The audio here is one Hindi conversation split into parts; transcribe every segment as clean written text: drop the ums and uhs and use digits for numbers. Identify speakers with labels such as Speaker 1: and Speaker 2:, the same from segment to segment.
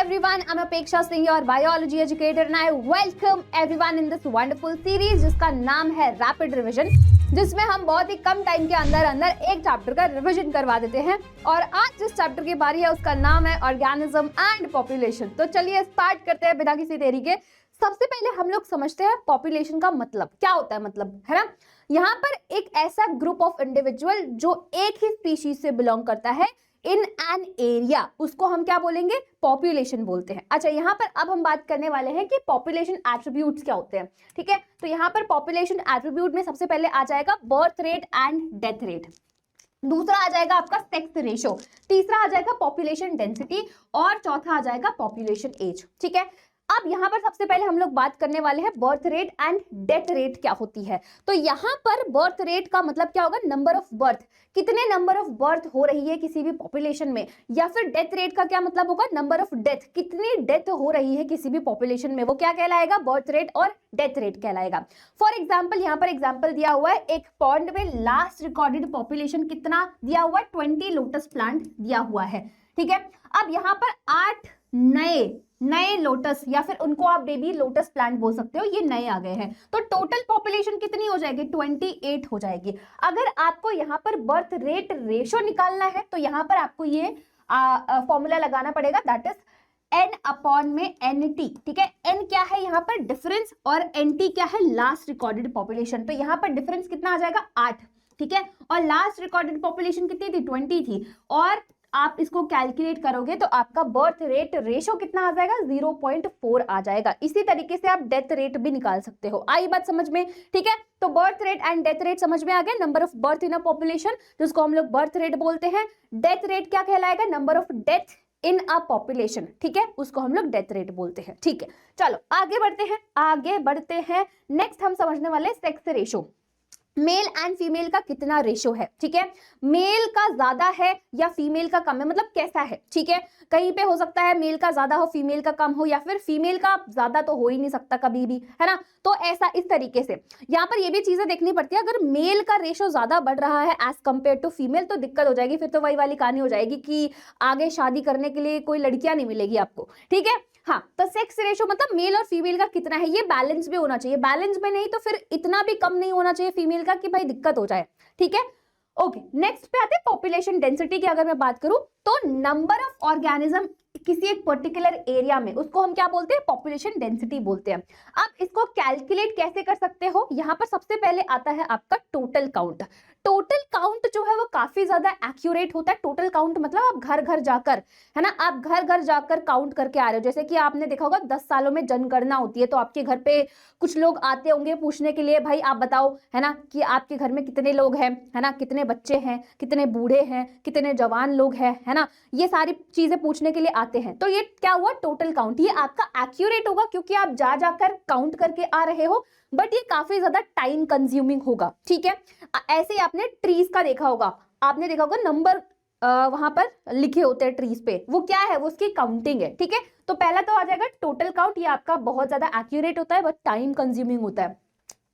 Speaker 1: everyone, I'm Apeksha Singh, your biology educator, and I welcome everyone in this wonderful series जिसका नाम है रैपिड रिवीजन, जिसमें हम बहुत ही कम टाइम के अंदर अंदर एक चैप्टर का रिवीजन करवा देते हैं। और आज जिस चैप्टर की बारी है उसका नाम है ऑर्गेनिज्म एंड पॉपुलेशन। तो चलिए स्टार्ट करते हैं बिना किसी देरी के। सबसे पहले हम लोग समझते हैं पॉपुलेशन का मतलब क्या होता है, मतलब है ना, यहाँ पर एक ऐसा ग्रुप ऑफ इंडिविजुअल जो एक ही स्पीशीज से बिलोंग करता है इन एन एरिया, उसको हम क्या बोलेंगे, पॉपुलेशन बोलते हैं। अच्छा, यहाँ पर अब हम बात करने वाले हैं कि पॉपुलेशन एट्रीब्यूट्स क्या होते हैं। ठीक है, तो यहाँ पर पॉपुलेशन एट्रीब्यूट में सबसे पहले आ जाएगा birth rate and death rate, दूसरा आ जाएगा आपका सेक्स रेशो, तीसरा आ जाएगा पॉपुलेशन डेंसिटी और चौथा आ जाएगा पॉपुलेशन एज। ठीक है, अब यहाँ पर सबसे पहले हम लोग बात करने वाले हैं birth rate and death rate क्या होती है। तो यहाँ पर बर्थ रेट का मतलब क्या होगा, नंबर ऑफ बर्थ, कितने नंबर ऑफ बर्थ हो रही है किसी भी पॉपुलेशन में, या फिर डेथ रेट का क्या मतलब होगा, नंबर ऑफ डेथ, कितनी डेथ हो रही है किसी भी पॉपुलेशन में, वो क्या कहलाएगा, बर्थ रेट और डेथ रेट कहलाएगा। फॉर एग्जाम्पल, यहाँ पर एग्जाम्पल दिया हुआ है, एक पॉन्ड में लास्ट रिकॉर्डेड पॉपुलेशन कितना दिया हुआ है, 20 लोटस प्लांट दिया हुआ है। ठीक है, अब यहाँ पर 8 नए लोटस, या फिर उनको आप बेबी लोटस प्लांट बोल सकते हो, ये नए आ गए हैं, तो टोटल पॉपुलेशन कितनी हो जाएगी, 28 हो जाएगी। अगर आपको यहाँ पर बर्थ रेट रेशो निकालना है तो यहाँ पर आपको ये फॉर्मूला लगाना पड़ेगा, दैट इज n अपॉन में nt। ठीक है, n क्या है यहाँ पर डिफरेंस और nt क्या है, लास्ट रिकॉर्डेड पॉपुलेशन। तो यहाँ पर डिफरेंस कितना आ जाएगा, 8। ठीक है, और लास्ट रिकॉर्डेड पॉपुलेशन कितनी थी, 20 थी, और आप इसको कैलकुलेट करोगे तो आपका बर्थ रेट रेशो कितना आ जाएगा, 0.4 आ जाएगा। इसी तरीके से आप डेथ रेट भी निकाल सकते हो। आई बात समझ में। ठीक है, तो birth rate and death rate समझ में आ गया, number of birth in a population जिसको हम लोग बर्थ रेट बोलते हैं। डेथ रेट क्या कहलाएगा, number of death in a population. ठीक है, उसको हम लोग डेथ रेट बोलते हैं। ठीक है, चलो आगे बढ़ते हैं। नेक्स्ट हम समझने वाले sex ratio, male and female का कितना रेशो है। ठीक है, मेल का ज्यादा है या फीमेल का कम है, मतलब कैसा है। ठीक है, कहीं पे हो सकता है मेल का ज्यादा हो फीमेल का कम हो, या फिर फीमेल का ज्यादा तो हो ही नहीं सकता कभी भी, है ना। तो ऐसा इस तरीके से यहाँ पर ये भी चीजें देखनी पड़ती है। अगर मेल का रेशो ज्यादा बढ़ रहा है एज कंपेयर टू फीमेल तो दिक्कत हो जाएगी, फिर तो वही वाली कहानी हो जाएगी कि आगे शादी करने के लिए कोई लड़कियां नहीं मिलेगी आपको। ठीक है, हाँ, तो सेक्स रेशो मतलब मेल और फीमेल का कितना है, ये बैलेंस भी होना चाहिए, बैलेंस में नहीं तो फिर इतना भी कम नहीं होना चाहिए फीमेल का कि भाई दिक्कत हो जाए। ठीक है, ओके, नेक्स्ट पे आते हैं पॉपुलेशन डेंसिटी की। अगर मैं बात करूं तो नंबर ऑफ ऑर्गेनिज्म किसी एक पर्टिकुलर एरिया में, उसको हम क्या बोलते हैं, पॉपुलेशन डेंसिटी बोलते हैं। अब इसको कैलकुलेट कैसे कर सकते हो, यहाँ पर सबसे पहले आता है आपका टोटल काउंट। टोटल काउंट जो है वो काफी ज्यादा एक्यूरेट होता है। टोटल काउंट मतलब आप घर घर जाकर, है ना, आप घर घर जाकर काउंट करके आ रहे हो। जैसे कि आपने देखा होगा 10 सालों में जनगणना होती है, तो आपके घर पे कुछ लोग आते होंगे पूछने के लिए, भाई आप बताओ, है ना, कि आपके घर में कितने लोग हैं, है ना, कितने बच्चे हैं, कितने बूढ़े हैं, कितने जवान लोग हैं, है ना, ये सारी चीजें पूछने के लिए आते हैं। तो ये क्या हुआ, टोटल काउंट। ये आपका एक्यूरेट होगा क्योंकि आप जा जाकर काउंट करके आ रहे हो, बट ये काफी ज्यादा टाइम कंज्यूमिंग होगा। ठीक है, ऐसे ही आपने ट्रीज का देखा होगा, आपने देखा होगा नंबर वहां पर लिखे होते हैं ट्रीज पे, वो क्या है, वो उसकी काउंटिंग है। ठीक है, तो पहला तो आ जाएगा टोटल काउंट, ये आपका बहुत ज्यादा एक्यूरेट होता है बट टाइम कंज्यूमिंग होता है।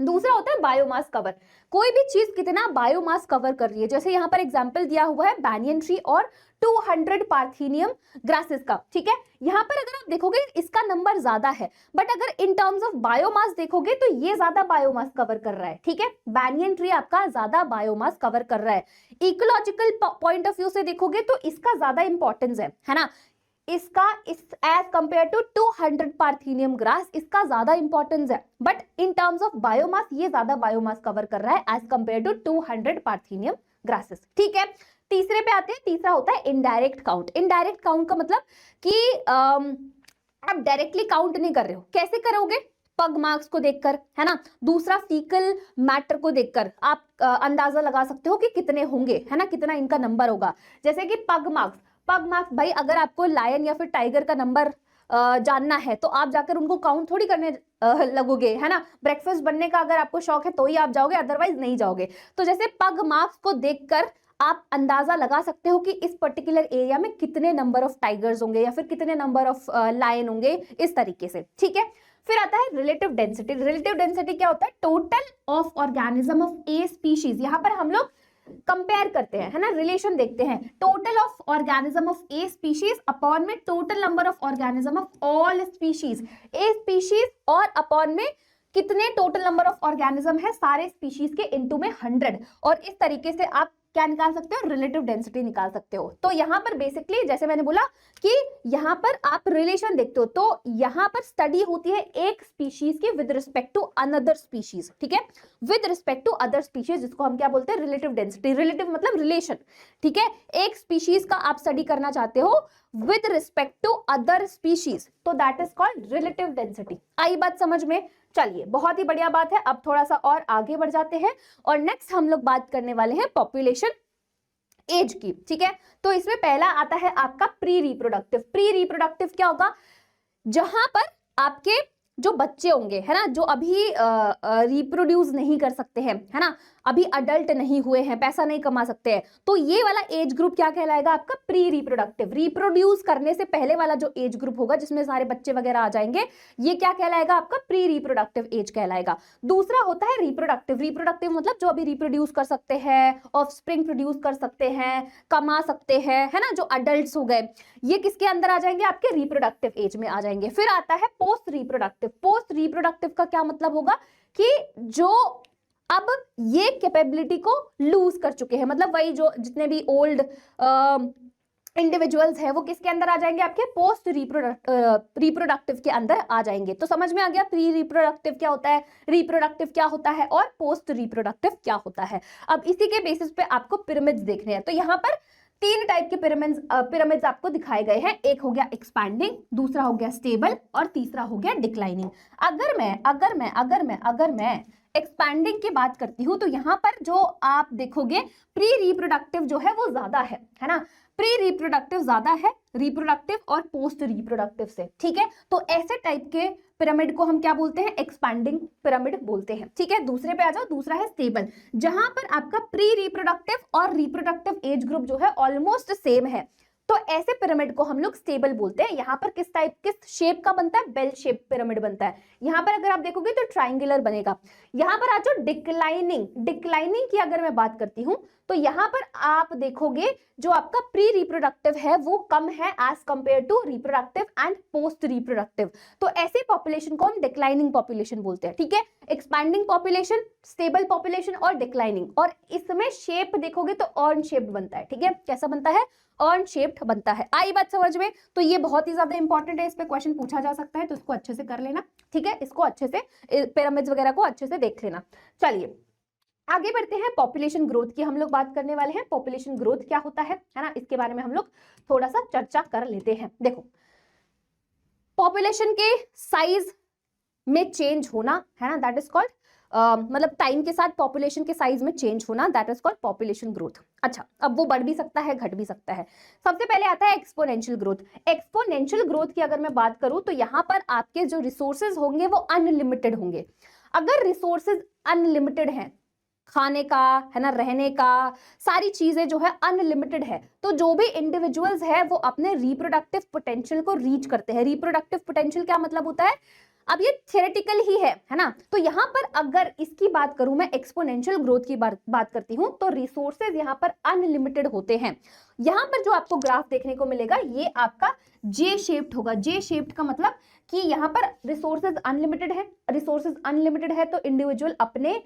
Speaker 1: दूसरा होता है बायोमास कवर, कोई भी चीज कितना बायोमास कवर कर रही है। जैसे यहाँ पर एग्जांपल दिया हुआ है बैनियन ट्री और 200 पार्थेनियम ग्रासेस का। ठीक है, यहाँ पर अगर आप देखोगे इसका नंबर ज्यादा है, बट अगर इन टर्म्स ऑफ बायोमास देखोगे तो ये ज्यादा बायोमास कवर कर रहा है। ठीक है, बैनियन ट्री आपका ज्यादा बायोमास कवर कर रहा है। इकोलॉजिकल पॉइंट ऑफ व्यू से देखोगे तो इसका ज्यादा इंपॉर्टेंस है ना, इसका as compare to 200 parthenium grass इसका ज्यादा इंपॉर्टेंस है, but in terms of biomass ये ज्यादा बायोमास कवर कर रहा है as compare to 200 parthenium grasses. ठीक है, तीसरे पे आते हैं, तीसरा होता है इनडायरेक्ट काउंट। इनडायरेक्ट काउंट का मतलब कि आप डायरेक्टली काउंट नहीं कर रहे हो। कैसे करोगे, पग मार्क्स को देखकर, है ना, दूसरा फीकल मैटर को देखकर आप अंदाजा लगा सकते हो कि कितने होंगे, है ना, कितना इनका नंबर होगा। जैसे कि पग मार्क्स भाई, अगर आपको लायन या फिर टाइगर का नंबर जानना है तो आप जाकर उनको काउंट थोड़ी करने लगोगे, है ना। ब्रेकफास्ट बनने का अगर आपको शौक है तो ही आप जाओगे, अदरवाइज नहीं जाओगे। तो जैसे पग मार्क्स को देखकर आप अंदाजा लगा सकते हो कि इस पर्टिकुलर एरिया में कितने नंबर ऑफ टाइगर्स होंगे या फिर कितने नंबर ऑफ लायन होंगे, इस तरीके से। ठीक है, फिर आता है रिलेटिव डेंसिटी। रिलेटिव डेंसिटी क्या होता है, total of organism of a species. यहाँ पर हम लोग कंपेयर करते हैं, है ना, रिलेशन देखते हैं, total of organism of a species upon में total number of organism of all species, a species और अपॉन में कितने टोटल नंबर ऑफ ऑर्गेनिज्म है सारे स्पीशीज के इनटू में 100, और इस तरीके से आप क्या निकाल सकते हो, रिलेटिव डेंसिटी निकाल सकते हो। तो यहाँ पर बेसिकली जैसे मैंने बोला कि यहाँ पर आप रिलेशन देखते हो, तो यहाँ पर स्टडी होती है एक स्पीशीज की with respect to another species, ठीक है, with respect to other species, जिसको हम क्या बोलते हैं, रिलेटिव डेंसिटी। रिलेटिव मतलब रिलेशन, ठीक है, एक स्पीशीज का आप स्टडी करना चाहते हो with respect to other species, तो that is called relative density. आई बात समझ में? चलिए, बहुत ही बढ़िया बात है। अब थोड़ा सा और आगे बढ़ जाते हैं और नेक्स्ट हम लोग बात करने वाले हैं पॉपुलेशन एज की, ठीक है। तो इसमें पहला आता है आपका प्री रिप्रोडक्टिव। प्री रिप्रोडक्टिव क्या होगा, जहां पर आपके जो बच्चे होंगे, है ना, जो अभी रिप्रोड्यूस नहीं कर सकते हैं, है ना, अभी अडल्ट नहीं हुए हैं, पैसा नहीं कमा सकते हैं, तो ये वाला एज ग्रुप क्या कहलाएगा आपका, प्री रिप्रोडक्टिव। रिप्रोड्यूस करने से पहले वाला जो एज ग्रुप होगा जिसमें सारे बच्चे वगैरह आ जाएंगे, ये क्या कहलाएगा आपका, प्री रिप्रोडक्टिव एज कहलाएगा। दूसरा होता है रिप्रोडक्टिव। रिप्रोडक्टिव मतलब जो अभी रिप्रोड्यूस कर सकते हैं, ऑफस्प्रिंग प्रोड्यूस कर सकते हैं, कमा सकते हैं, है ना, जो अडल्ट हो गए, ये किसके अंदर आ जाएंगे, आपके रिप्रोडक्टिव एज में आ जाएंगे। फिर आता है पोस्ट रिप्रोडक्टिव। पोस्ट रिप्रोडक्टिव का क्या मतलब होगा कि जो अब ये कैपेबिलिटी को लूज कर चुके हैं, मतलब वही जो जितने भी ओल्ड इंडिविजुअल्स है वो किसके अंदर आ जाएंगे, आपके पोस्ट रिप्रोडक्टिव के अंदर आ जाएंगे। तो समझ में आ गया प्री रिप्रोडक्टिव क्या होता है, रिप्रोडक्टिव क्या होता है और पोस्ट रिप्रोडक्टिव क्या होता है। अब इसी के बेसिस पे आपको पिरामिड्स देखने हैं। तो यहाँ पर 3 टाइप के पिरामिड्स आपको दिखाए गए हैं। एक हो गया एक्सपैंडिंग, दूसरा हो गया स्टेबल और तीसरा हो गया डिक्लाइनिंग। अगर मैं एक्सपैंडिंग की बात करती हूँ तो यहाँ पर जो आप देखोगे प्री रिप्रोडक्टिव जो है वो ज्यादा है ना, प्री रिप्रोडक्टिव ज्यादा है रिप्रोडक्टिव और पोस्ट रिप्रोडक्टिव से, ठीक है। तो ऐसे टाइप के पिरामिड को हम क्या बोलते हैं, एक्सपैंडिंग पिरामिड बोलते हैं, ठीक है। दूसरे पे आ जाओ, दूसरा है स्टेबल, जहां पर आपका प्री रिप्रोडक्टिव और रिप्रोडक्टिव एज ग्रुप जो है ऑलमोस्ट सेम है, तो ऐसे पिरामिड को हम लोग स्टेबल बोलते हैं। यहाँ पर किस शेप का बनता है, बेल शेप पिरामिड बनता है। यहाँ पर अगर आप देखोगे तो ट्राइंगुलर बनेगा। यहाँ पर आ जाओ डिक्लाइनिंग की अगर मैं बात करती हूँ तो यहाँ पर आप देखोगे जो आपका प्री रिप्रोडक्टिव है वो कम है as compare to reproductive and post reproductive. तो ऐसे पॉपुलेशन को हम डिक्लाइनिंग पॉपुलेशन बोलते हैं, ठीक है। एक्सपैंडिंग पॉपुलेशन, स्टेबल पॉपुलेशन और डिक्लाइनिंग। और इसमें शेप देखोगे तो अर्न शेप्ड बनता है, ठीक है। कैसा बनता है, अर्न शेप्ड बनता है। आई बात समझ में? तो ये बहुत ही ज्यादा इंपॉर्टेंट है, इस पे क्वेश्चन पूछा जा सकता है, तो इसको अच्छे से कर लेना, ठीक है। इसको अच्छे से पिरामिड्स वगैरह को अच्छे से देख लेना। चलिए आगे बढ़ते हैं, पॉपुलेशन ग्रोथ की हम लोग बात करने वाले हैं। पॉपुलेशन ग्रोथ क्या होता है ना, इसके बारे में हम लोग थोड़ा सा चर्चा कर लेते हैं। देखो, पॉपुलेशन के साइज में चेंज होना, है ना, दैट इज कॉल्ड मतलब टाइम के साथ पॉपुलेशन के साइज में चेंज होना, that is called population growth. अच्छा, अब वो बढ़ भी सकता है, घट भी सकता है। सबसे पहले आता है एक्सपोनेंशियल ग्रोथ। एक्सपोनेंशियल ग्रोथ की अगर मैं बात करूं तो यहाँ पर आपके जो रिसोर्सेज होंगे वो अनलिमिटेड होंगे। अगर रिसोर्सेज अनलिमिटेड हैं, खाने का, है ना, रहने का, सारी चीजें जो है अनलिमिटेड है, तो जो भी इंडिविजुअल्स है वो अपने रिप्रोडक्टिव पोटेंशियल को रीच करते हैं। रिप्रोडक्टिव पोटेंशियल क्या मतलब होता है, अब ये थियोरेटिकल ही है ना। तो यहाँ पर अगर इसकी बात करूं मैं, एक्सपोनेंशियल ग्रोथ की बात करती हूं, तो रिसोर्सेज यहाँ पर अनलिमिटेड होते हैं। यहाँ पर जो आपको ग्राफ देखने को मिलेगा ये आपका जे शेप्ड होगा। जे शेप्ड का मतलब कि यहाँ पर रिसोर्सेज अनलिमिटेड है तो इंडिविजुअल अपने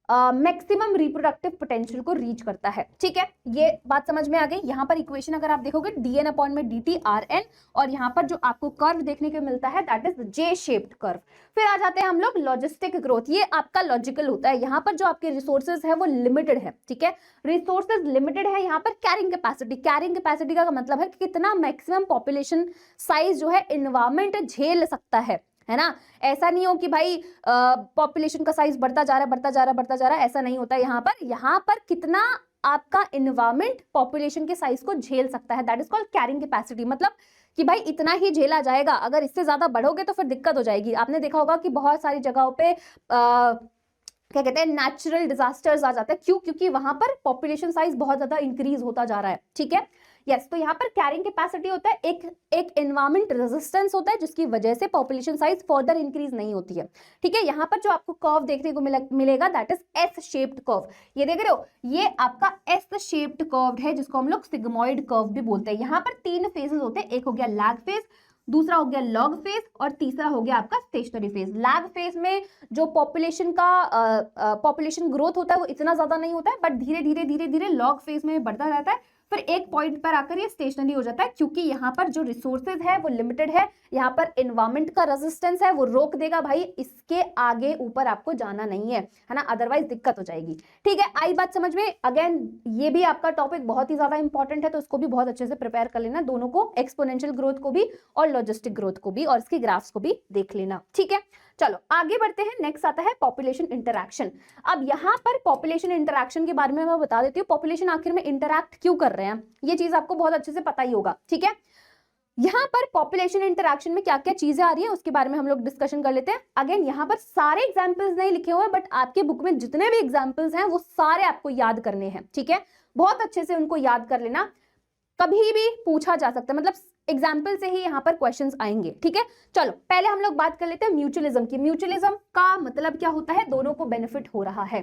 Speaker 1: मैक्सिमम रिप्रोडक्टिव पोटेंशियल को रीच करता है, ठीक है। ये बात समझ में आ गई। यहाँ पर इक्वेशन अगर आप देखोगे dn अपॉन में dt rn, और यहाँ पर जो आपको कर्व देखने को मिलता है that is J shaped curve. फिर आ जाते हैं हम लोग लॉजिस्टिक ग्रोथ। ये आपका लॉजिकल होता है, यहाँ पर जो आपके रिसोर्सेज है वो लिमिटेड है, ठीक है। रिसोर्सेज लिमिटेड है। यहाँ पर कैरिंग कैपेसिटी का मतलब है कि कितना मैक्सिमम पॉपुलेशन साइज जो है एनवायरमेंट झेल सकता है ना। ऐसा नहीं हो कि भाई पॉपुलेशन का साइज बढ़ता जा रहा है, ऐसा नहीं होता। यहाँ पर कितना आपका एनवायरमेंट पॉपुलेशन के साइज को झेल सकता है, that is called carrying capacity. मतलब कि भाई इतना ही झेला जाएगा, अगर इससे ज्यादा बढ़ोगे तो फिर दिक्कत हो जाएगी। आपने देखा होगा कि बहुत सारी जगहों पे क्या कहते हैं, नेचुरल डिजास्टर्स आ जाते हैं। क्योंकि वहां पर पॉपुलेशन साइज बहुत ज्यादा इंक्रीज होता जा रहा है, ठीक है। यस, तो यहाँ पर कैरिंग कैपेसिटी होता है, एक एनवायरमेंट रेजिस्टेंस होता है जिसकी वजह से पॉपुलेशन साइज फर्दर इंक्रीज नहीं होती है। ठीक है, यहाँ पर जो आपको कर्व देखने को मिलेगा that is S shaped curve. ये देख रहे हो, ये आपका एस शेप्ड कर्व है जिसको हम लोग सिग्मॉइड कर्व भी बोलते हैं। यहाँ पर 3 फेजेस होते हैं, एक हो गया लैग फेज, दूसरा हो गया लॉग फेज और तीसरा हो गया आपका स्टेशनरी फेज। लैग फेज में जो पॉपुलेशन ग्रोथ होता है वो इतना ज्यादा नहीं होता है, बट धीरे धीरे धीरे धीरे लॉग फेज में बढ़ता रहता है, फिर एक पॉइंट पर आकर ये स्टेशनरी हो जाता है, क्योंकि यहाँ पर जो रिसोर्सेज है वो लिमिटेड है, यहाँ पर एनवायरमेंट का रेजिस्टेंस है वो रोक देगा भाई, इसके आगे ऊपर आपको जाना नहीं है ना, अदरवाइज दिक्कत हो जाएगी। ठीक है, आई बात समझ में? अगेन ये भी आपका टॉपिक बहुत ही ज्यादा इंपॉर्टेंट है, तो इसको भी बहुत अच्छे से प्रिपेयर कर लेना, दोनों को, एक्सपोनेंशियल ग्रोथ को भी और लॉजिस्टिक ग्रोथ को भी, और इसकी ग्राफ्स को भी देख लेना। ठीक है, चलो आगे बढ़ते हैं। नेक्स्ट आता है पॉपुलेशन इंटरैक्शन। अब यहाँ पर पॉपुलेशन इंटरैक्शन के बारे में मैं बता देती हूँ, पॉपुलेशन आखिर में इंटरैक्ट क्यों कर रहे हैं, ये चीज आपको बहुत अच्छे से पता ही होगा। ठीक है, यहाँ पर पॉपुलेशन इंटरैक्शन में क्या क्या चीजें आ रही है उसके बारे में हम लोग डिस्कशन कर लेते हैं। अगेन यहाँ पर सारे एग्जाम्पल्स नहीं लिखे हुए, बट आपके बुक में जितने भी एग्जाम्पल्स हैं वो सारे आपको याद करने हैं। ठीक है, बहुत अच्छे से उनको याद कर लेना, कभी भी पूछा जा सकता है, मतलब एग्जाम्पल से ही यहाँ पर क्वेश्चंस आएंगे। ठीक है, चलो पहले हम लोग बात कर लेते हैं म्यूचुअलिज्म की। म्यूचुअलिज्म का मतलब क्या होता है, दोनों को बेनिफिट हो रहा है।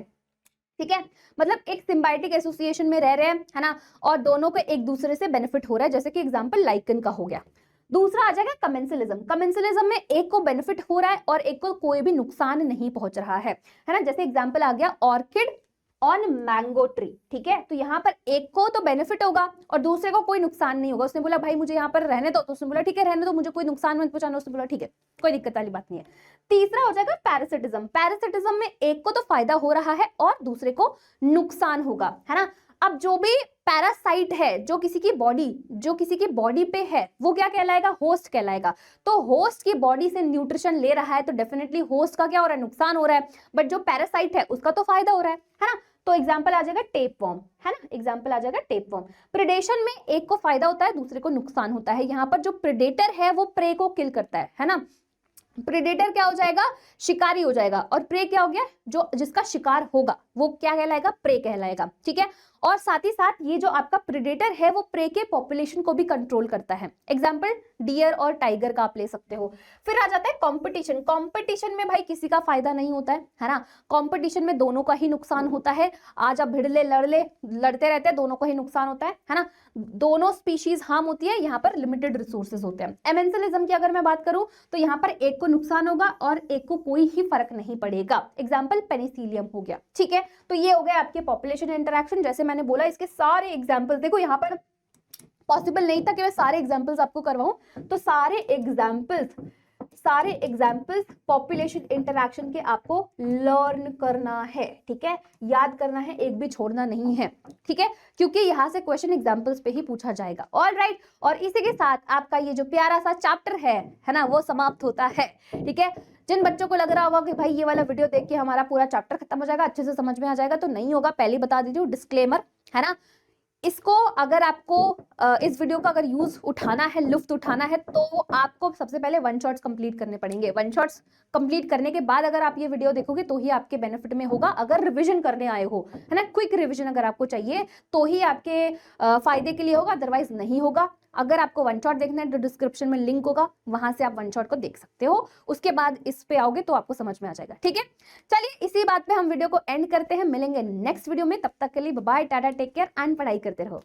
Speaker 1: ठीक है, मतलब एक सिम्बायोटिक एसोसिएशन में रह रहे हैं, है ना, और दोनों को एक दूसरे से बेनिफिट हो रहा है, जैसे कि एग्जांपल लाइकन का हो गया। दूसरा आ जाएगा कमेंसलिज्म। कमेंसलिज्म में एक को बेनिफिट हो रहा है और एक को कोई भी नुकसान नहीं पहुंच रहा है ना, जैसे एग्जांपल आ गया ऑर्किड ऑन मैंगो ट्री। ठीक है, तो यहाँ पर एक को तो बेनिफिट होगा और दूसरे को कोई नुकसान नहीं होगा। उसने बोला भाई मुझे यहाँ पर रहने दो, तो उसने बोला ठीक है रहने दो, मुझे कोई नुकसान मत पहुंचाना, उसने बोला ठीक है, कोई दिक्कत वाली बात नहीं है। तीसरा हो जाएगा पैरासिटिज्म। पैरासिटिज्म में एक को तो फायदा हो रहा है और दूसरे को नुकसान होगा, है ना। अब जो भी पैरासाइट है जो किसी की बॉडी पे है वो क्या कहलाएगा, होस्ट कहलाएगा। तो होस्ट की बॉडी से न्यूट्रिशन ले रहा है तो डेफिनेटली होस्ट का क्या हो रहा है, नुकसान हो रहा है, बट जो पैरासाइट है उसका तो फायदा हो रहा है ना। तो एग्जाम्पल आ जाएगा टेपवर्म, है ना, एग्जाम्पल आ जाएगा टेपवर्म। प्रेडेशन में एक को फायदा होता है, दूसरे को नुकसान होता है। यहाँ पर जो प्रेडेटर है वो प्रे को किल करता है ना। प्रेडेटर क्या हो जाएगा, शिकारी हो जाएगा, और प्रे क्या हो गया, जो जिसका शिकार होगा वो क्या कहलाएगा, प्रे कहलाएगा। ठीक है, और साथ ही साथ ये जो आपका प्रेडेटर है वो प्रे के पॉपुलेशन को भी कंट्रोल करता है। एग्जाम्पल डियर और टाइगर का आप ले सकते हो। फिर आ जाता है कंपटीशन। कंपटीशन में भाई किसी का फायदा नहीं होता है ना, कंपटीशन में दोनों का ही नुकसान होता है। आज आप भिड़ले लड़ते रहते हैं, दोनों को ही नुकसान होता है ना, दोनों स्पीशीज हार्म होती है, यहाँ पर लिमिटेड रिसोर्सेज होते हैं। एमेंसलिज्म की अगर मैं बात करूं तो यहाँ पर एक को नुकसान होगा और एक को कोई ही फर्क नहीं पड़ेगा। एग्जाम्पल पेनिसिलियम हो गया। ठीक है, तो ये हो गए आपके पॉपुलेशन इंटरैक्शन। जैसे मैंने बोला इसके सारे एग्जाम्पल्स देखो, यहाँ पर पॉसिबल नहीं था कि मैं सारे एग्जाम्पल्स आपको करवाऊं, तो सारे एग्जाम्पल्स पॉपुलेशन इंटरैक्शन के आपको लर्न करना है। ठीक है, याद करना है, एक भी छोड़ना नहीं है। ठीक है, क्योंकि यहां से क्वेश्चन एग्जाम्पल्स पे ही पूछा जाएगा। ऑल राइट, और इसी के साथ आपका ये जो प्यारा सा चैप्टर है ना, वो समाप्त होता है। ठीक है, जिन बच्चों को लग रहा होगा कि भाई ये वाला वीडियो देख के हमारा पूरा चैप्टर खत्म हो जाएगा, अच्छे से समझ में आ जाएगा, तो नहीं होगा। पहले बता दीजिए डिस्क्लेमर, है ना। इसको अगर आपको इस वीडियो का अगर यूज उठाना है, लुफ्त उठाना है, तो आपको सबसे पहले 1 शॉट्स कंप्लीट करने पड़ेंगे। 1 शॉट्स कंप्लीट करने के बाद अगर आप ये वीडियो देखोगे तो ही आपके बेनिफिट में होगा। अगर रिवीजन करने आए हो, है ना, क्विक रिवीजन अगर आपको चाहिए तो ही आपके फायदे के लिए होगा, अदरवाइज नहीं होगा। अगर आपको 1 शॉट देखना है तो डिस्क्रिप्शन में लिंक होगा, वहां से आप 1 शॉट को देख सकते हो। उसके बाद इस पे आओगे तो आपको समझ में आ जाएगा। ठीक है, चलिए इसी बात पे हम वीडियो को एंड करते हैं। मिलेंगे नेक्स्ट वीडियो में, तब तक के लिए bye, tata, take care and पढ़ाई करते रहो।